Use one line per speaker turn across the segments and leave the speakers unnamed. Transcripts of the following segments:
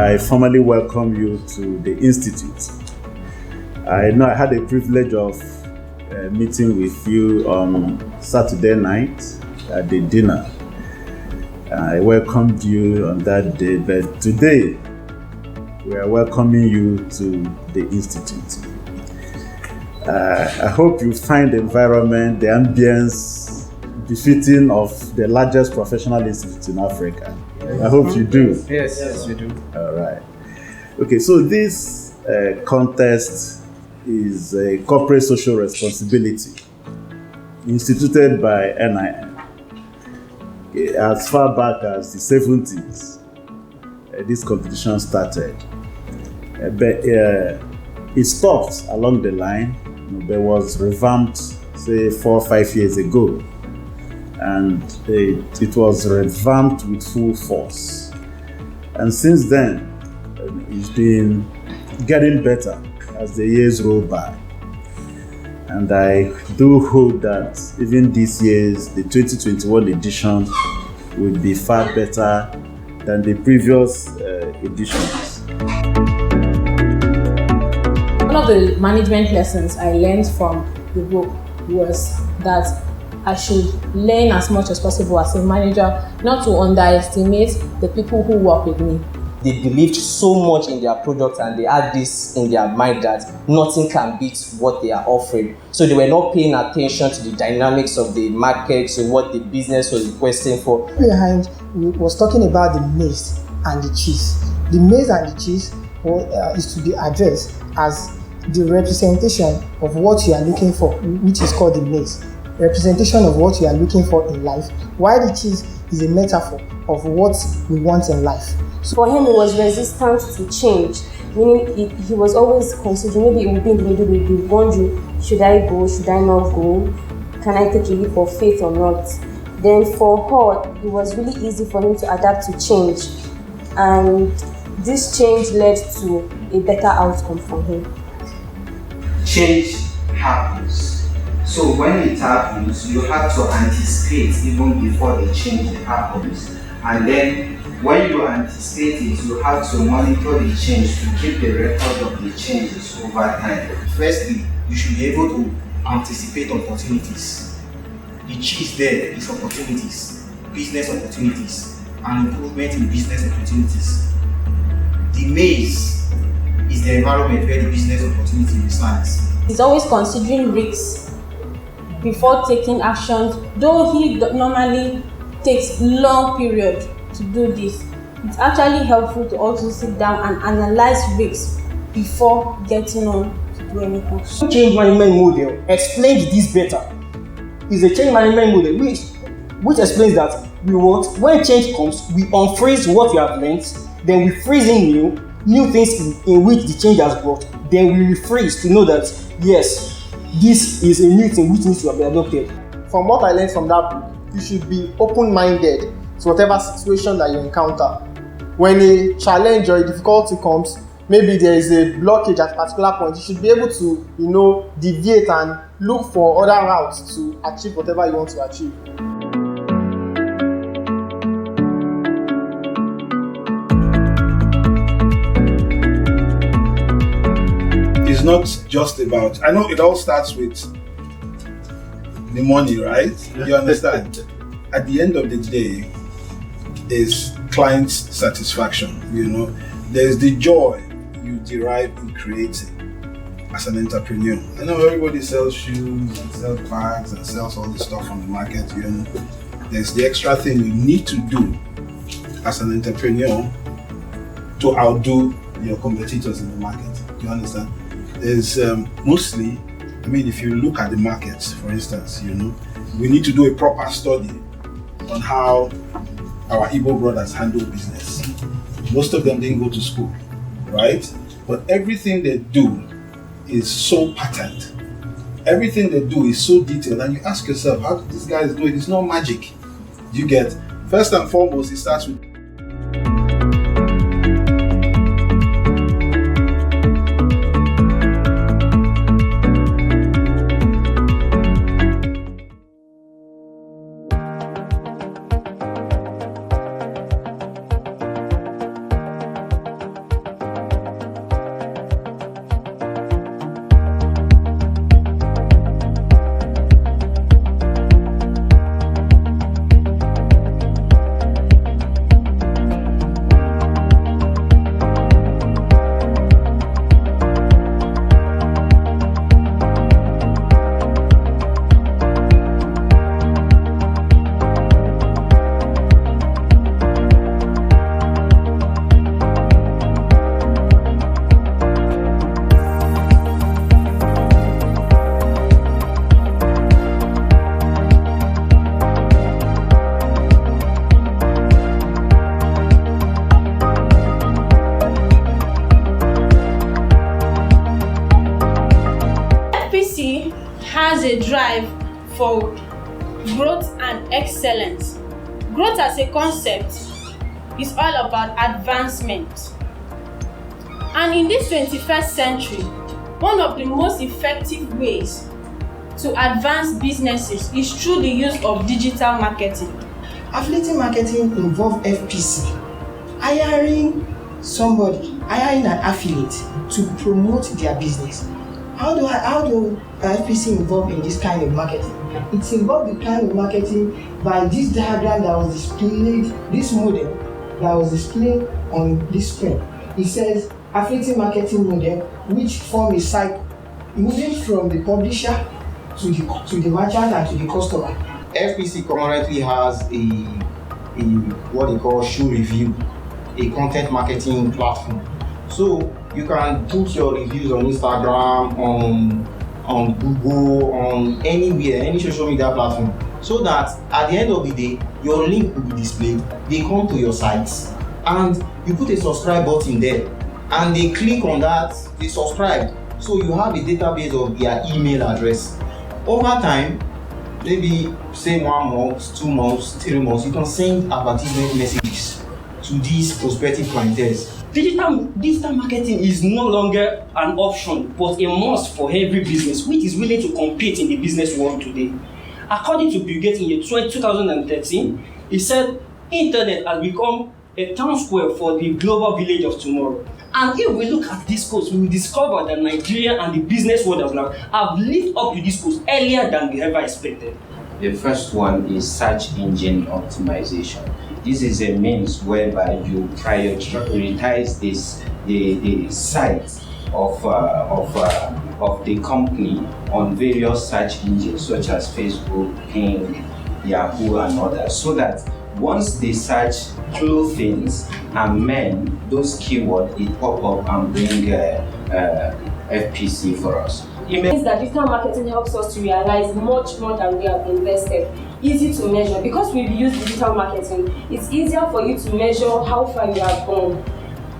I formally welcome you to the Institute. I know I had the privilege of meeting with you on Saturday night at the dinner. I welcomed you on that day, but today we are welcoming you to the Institute. I hope you find the environment, the ambience befitting of the largest professional institute in Africa. I hope you do.
Yes, we do.
All right. Okay, so this contest is a corporate social responsibility instituted by NIN. As far back as the 70s, this competition started. But it stopped along the line. There was revamped, say, 4 or 5 years ago. And it was revamped with full force. And since then, it's been getting better as the years roll by. And I do hope that even this year's, the 2021 edition, will be far better than the previous editions.
One of the management lessons I learned from the book was that I should learn as much as possible as a manager, not to underestimate the people who work with me.
They believed so much in their product and they had this in their mind that nothing can beat what they are offering. So they were not paying attention to the dynamics of the market, so what the business was requesting for.
Behind was talking about the maize and the cheese. The maize and the cheese is to be addressed as the representation of what you are looking for, which is called the maize. Representation of what you are looking for in life, while the cheese is a metaphor of what we want in life.
So for him, he was resistant to change, meaning he was always considering maybe it would be in the middle, he would be wondering, should I go, should I not go, can I take a leap of faith or not? Then for her, it was really easy for him to adapt to change, and this change led to a better outcome for him.
Change happens. So when it happens, you have to anticipate even before the change happens. And then when you anticipate it, you have to monitor the change to keep the record of the changes over time.
Firstly, you should be able to anticipate opportunities. The cheese there is opportunities, business opportunities, and improvement in business opportunities. The maize is the environment where the business opportunity resides.
He's always considering risks before taking actions, though he normally takes long period to do this. It's actually helpful to also sit down and analyze risks before getting on to do anything.
Change management model explains this better. It's a change management model which explains that when change comes, we unfreeze what we have learned, then we freeze in new things in which the change has brought, then we refreeze to know that yes, this is a new thing which needs to be adopted.
From what I learned from that book, you should be open-minded to whatever situation that you encounter. When a challenge or a difficulty comes, maybe there is a blockage at a particular point, you should be able to, deviate and look for other routes to achieve whatever you want to achieve.
It's not just about, I know it all starts with the money, right? You understand? At the end of the day, is client satisfaction, There's the joy you derive in creating as an entrepreneur. I know everybody sells shoes and sells bags and sells all this stuff on the market, There's the extra thing you need to do as an entrepreneur to outdo your competitors in the market. You understand? There's mostly, if you look at the markets, for instance, we need to do a proper study on how our Igbo brothers handle business. Most of them didn't go to school, right? But everything they do is so patent. Everything they do is so detailed, and you ask yourself, how do these guys do it? It's not magic. You get, first and foremost, it starts with
has a drive for growth and excellence. Growth as a concept is all about advancement. And in this 21st century, one of the most effective ways to advance businesses is through the use of digital marketing.
Affiliate marketing involves FPC, hiring an affiliate to promote their business. How do FPC involve in this kind of marketing? It involves the kind of marketing by this diagram that was displayed, this model that was displayed on this screen. It says affiliate marketing model, which form a cycle moving from the publisher to the merchant and to the customer.
FPC currently has a what they call shoe review, a content marketing platform. So you can put your reviews on Instagram, on Google, on anywhere, any social media platform, so that at the end of the day, your link will be displayed. They come to your sites and you put a subscribe button there, and they click on that, they subscribe. So you have a database of their email address. Over time, maybe say 1 month, 2 months, 3 months, you can send advertisement messages to these prospective clientele.
Digital marketing is no longer an option but a must for every business which is willing to compete in the business world today. According to Bill Gates in year 2013, he said internet has become a town square for the global village of tomorrow. And if we look at this course, we will discover that Nigeria and the business world have lived up to this course earlier than we ever expected.
The first one is search engine optimization. This is a means whereby you prioritize the sites of the company on various search engines such as Facebook, Bing, Yahoo, and others, so that once they search clothing and men, those keywords, it pop up and bring FPC for us.
It means that digital marketing helps us to realize much more than we have invested. Easy to measure. Because we've used digital marketing, it's easier for you to measure how far you have gone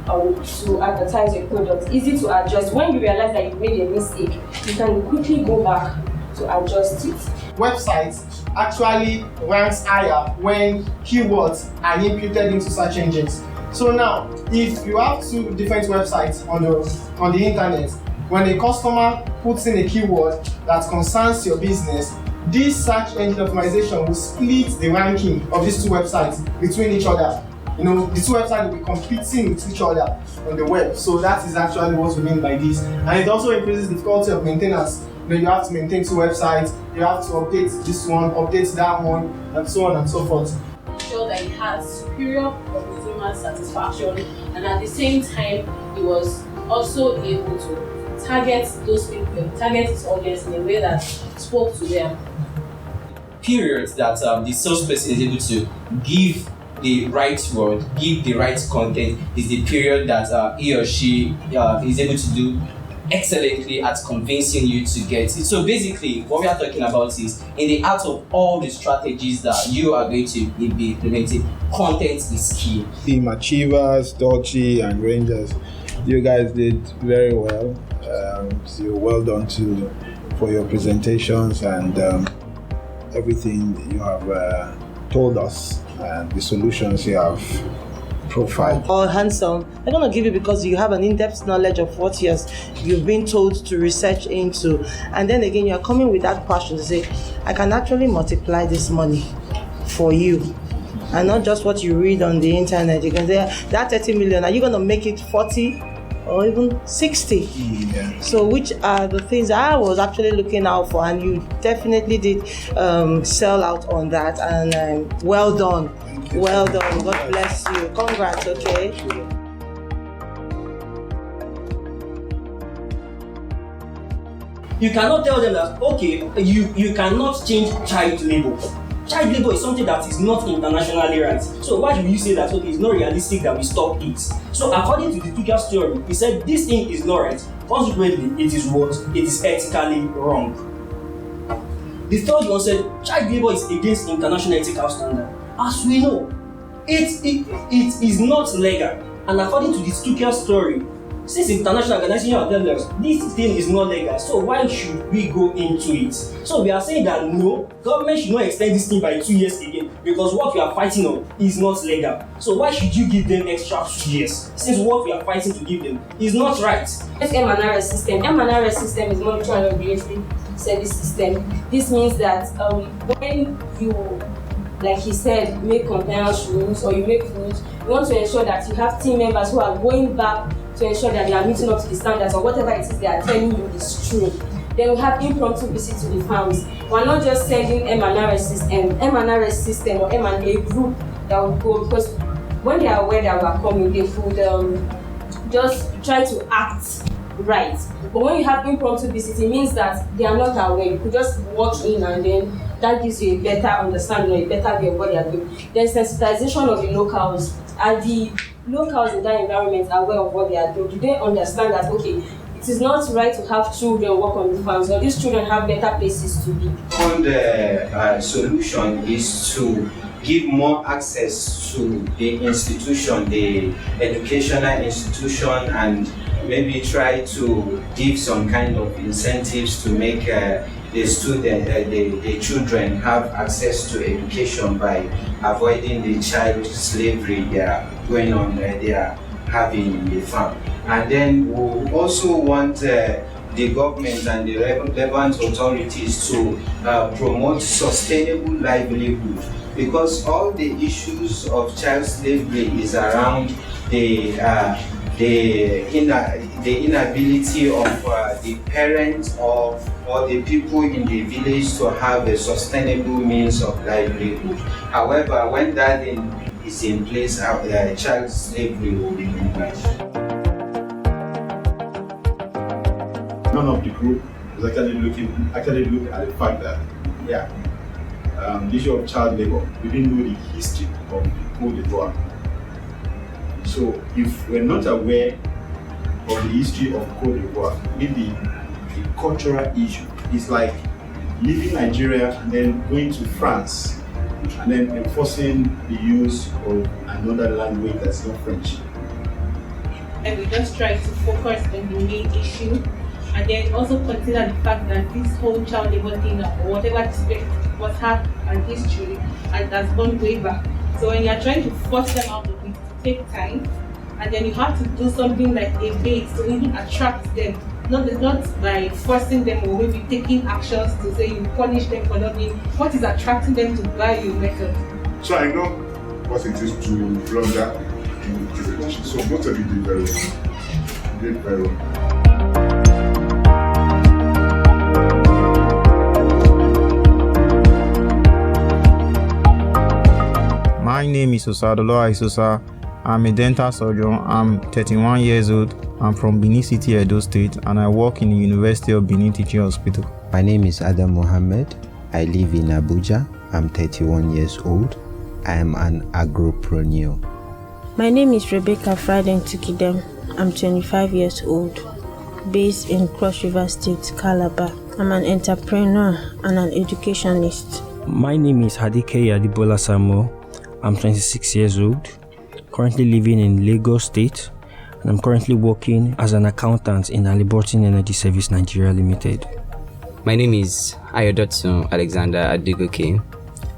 to advertise your product. Easy to adjust. When you realize that you've made a mistake, you can quickly go back to adjust it.
Websites actually ranks higher when keywords are imputed into search engines. So now, if you have 2 different websites on the internet, when a customer puts in a keyword that concerns your business, this search engine optimization will split the ranking of these 2 websites between each other. The 2 websites will be competing with each other on the web. So that is actually what we mean by this. And it also increases the difficulty of maintenance. You have to maintain 2 websites, you have to update this one, update that one, and so on and so forth.
Sure that it has superior consumer satisfaction, and at the same time, it was also able to target those people, target its audience in a way that spoke to them.
Periods that the salesperson is able to give the right word, give the right content, is the period that he or she is able to do excellently at convincing you to get it. So basically, what we are talking about is, in the heart of all the strategies that you are going to be implementing, content is key.
Team Achievers, Dolce, and Rangers, you guys did very well. So well done for your presentations and everything you have told us and the solutions you have profile.
Or handsome. I'm going to give you because you have an in-depth knowledge of what you've been told to research into. And then again, you're coming with that passion to say, I can actually multiply this money for you. And not just what you read on the internet. You can say, that 30 million, are you going to make it 40 or even 60?
Yeah.
So which are the things I was actually looking out for, and you definitely did sell out on that. And well done. Well done. God bless you. Congrats, okay?
You cannot tell them that, okay, you cannot change child labor. Child labor is something that is not internationally right. So why do you say that, okay, it's not realistic that we stop it? So according to the Tuchel story, he said this thing is not right. Consequently, it is what? It is ethically wrong. The third one said child labor is against international ethical standard. As we know, it is not legal. And according to the Tuchel story, Since international organization of developers, this thing is not legal, so why should we go into it? So we are saying that no, government should not extend this thing by 2 years again, because what we are fighting on is not legal. So why should you give them extra 2 years, since what we are fighting to give them is not right?
This MNRS system. MNRS system is monitoring and regulatory service system. This means that when you, like he said, make compliance rules or you make rules, you want to ensure that you have team members who are going back to ensure that they are meeting up to the standards or whatever it is they are telling you is true. Then we have impromptu visit to the farms. We're not just sending MNRS system or M&A group that would go, because when they are aware that we are coming, they would just try to act right. But when you have impromptu visit, it means that they are not aware. You could just walk in and then that gives you a better understanding or a better view of what they are doing. Then sensitization of the locals. Are the locals in that environment aware of what they are doing? Do they understand that, okay, it is not right to have children work on the farms, or these children have better places to be?
One solution is to give more access to the institution, the educational institution, and maybe try to give some kind of incentives to make the children have access to education by avoiding the child slavery they are going on, they are having in the farm. And then we also want the government and the relevant authorities to promote sustainable livelihood, because all the issues of child slavery is around the inability of the parents or the people in the village to have a sustainable means of livelihood. However, when that is in place, child slavery will be minimized.
None of the group is actually looking at the fact that, the issue of child labor, we didn't know the history of Côte d'Ivoire. So if we're not aware of the history of Côte d'Ivoire, maybe a cultural issue. It's like leaving Nigeria and then going to France and then enforcing the use of another language that's not French.
And we just try to focus on the main issue, and then also consider the fact that this whole child labor thing or whatever aspect was had an history and has gone way back. So when you're trying to force them out of it, it takes time, and then you have to do something like a bait to even attract them. Not by forcing them or maybe taking actions to say you punish them for not being. What is attracting them to buy your method?
So I know what it is to blunder in this relationship. So both of you did very well. You did very well.
My name is Osadolo Aisosa. I'm a dental surgeon. I'm 31 years old. I'm from Benin City, Edo State, and I work in the University of Benin Teaching Hospital.
My name is Adam Mohammed. I live in Abuja. I'm 31 years old. I am an agropreneur.
My name is Rebecca Friday Tukidem. I'm 25 years old, based in Cross River State, Calabar. I'm an entrepreneur and an educationist.
My name is Hadike Yadibola Samuel. I'm 26 years old, currently living in Lagos State, and I'm currently working as an accountant in Alibortin Energy Service Nigeria Limited.
My name is Ayodotun Alexander Adigoke.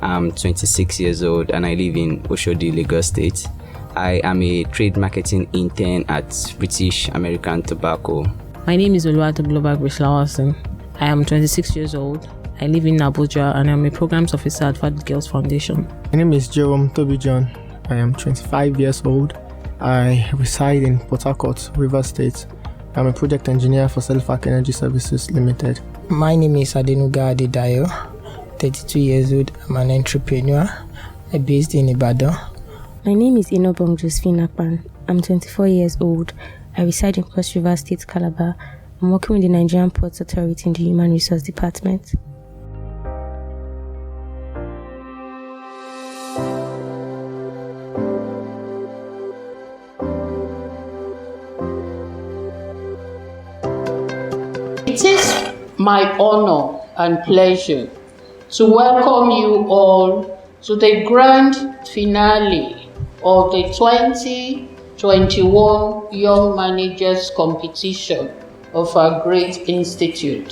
I'm 26 years old and I live in Oshodi, Lagos State. I am a trade marketing intern at British American Tobacco.
My name is Oluwatobiloba Grislawson. I am 26 years old. I live in Abuja and I'm a programs officer at Fat Girls Foundation.
My name is Jerome Toby John. I am 25 years old. I reside in Port Harcourt, Rivers State. I'm a project engineer for Celifac Energy Services Limited.
My name is Adenuga Adedayo, 32 years old. I'm an entrepreneur. I'm based in Ibadan.
My name is Inobong Josephine Akpan. I'm 24 years old. I reside in Cross River State, Calabar. I'm working with the Nigerian Ports Authority in the Human Resource Department.
It is my honor and pleasure to welcome you all to the grand finale of the 2023 21 Young Managers Competition of our great institute.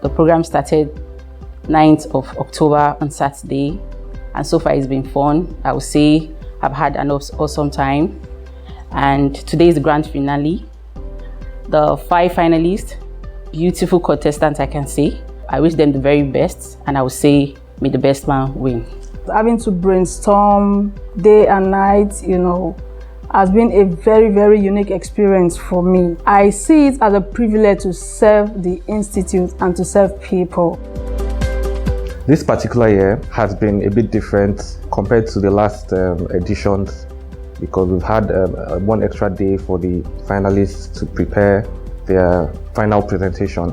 The program started 9th of October on Saturday, and so far it's been fun. I would say I've had an awesome time, and today is the grand finale. The 5 finalists, beautiful contestants, I can say. I wish them the very best, and I would say may the best man win.
Having to brainstorm day and night, has been a very, very unique experience for me. I see it as a privilege to serve the institute and to serve people.
This particular year has been a bit different compared to the last editions, because we've had one extra day for the finalists to prepare their final presentation.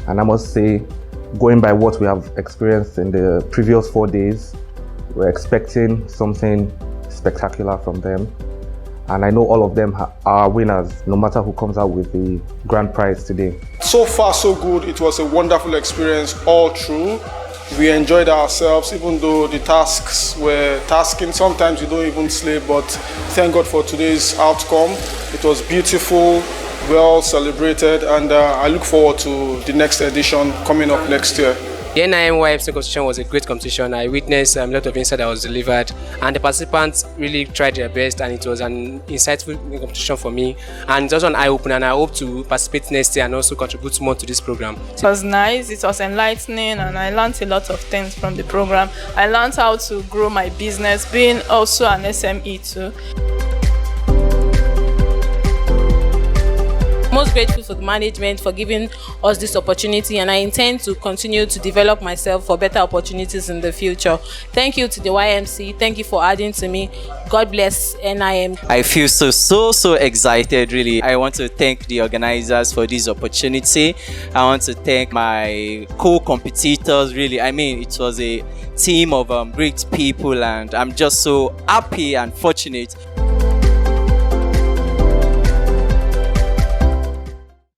And I must say, going by what we have experienced in the previous 4 days, we're expecting something spectacular from them. And I know all of them are winners, no matter who comes out with the grand prize today.
So far, so good. It was a wonderful experience all through. We enjoyed ourselves, even though the tasks were tasking. Sometimes you don't even sleep, but thank God for today's outcome. It was beautiful, well celebrated, and I look forward to the next edition coming up next year.
The NIM YMC competition was a great competition. I witnessed a lot of insight that was delivered, and the participants really tried their best, and it was an insightful competition for me, and it was an eye-opener, and I hope to participate next year and also contribute more to this program.
It was nice, it was enlightening, and I learned a lot of things from the program. I learned how to grow my business, being also an SME too.
Most grateful for the management for giving us this opportunity, and I intend to continue to develop myself for better opportunities in the future. Thank you to the YMC. Thank you for adding to me. God bless NIM.
I feel so excited, really. I want to thank the organizers for this opportunity. I want to thank my co-competitors, really. I mean, it was a team of great people, and I'm just so happy and fortunate.